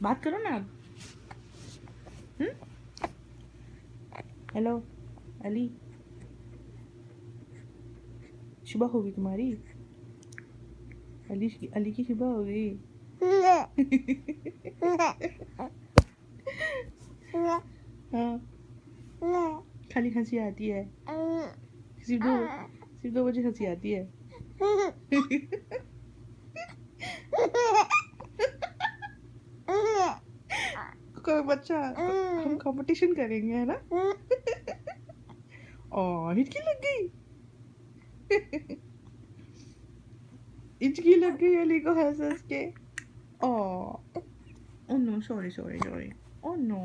बात करो ना आप। हेलो अली, सुबह होगी तुम्हारी। अली की सुबह हो गई। हाँ, खाली हंसी आती है। सिर्फ 2 बजे हंसी आती है। कोई बच्चा, हम कंपटीशन करेंगे है ना। हिचकी लग गई। हिचकी लग गई अली को हंस हंस के। Oh no, sorry sorry sorry. Oh no.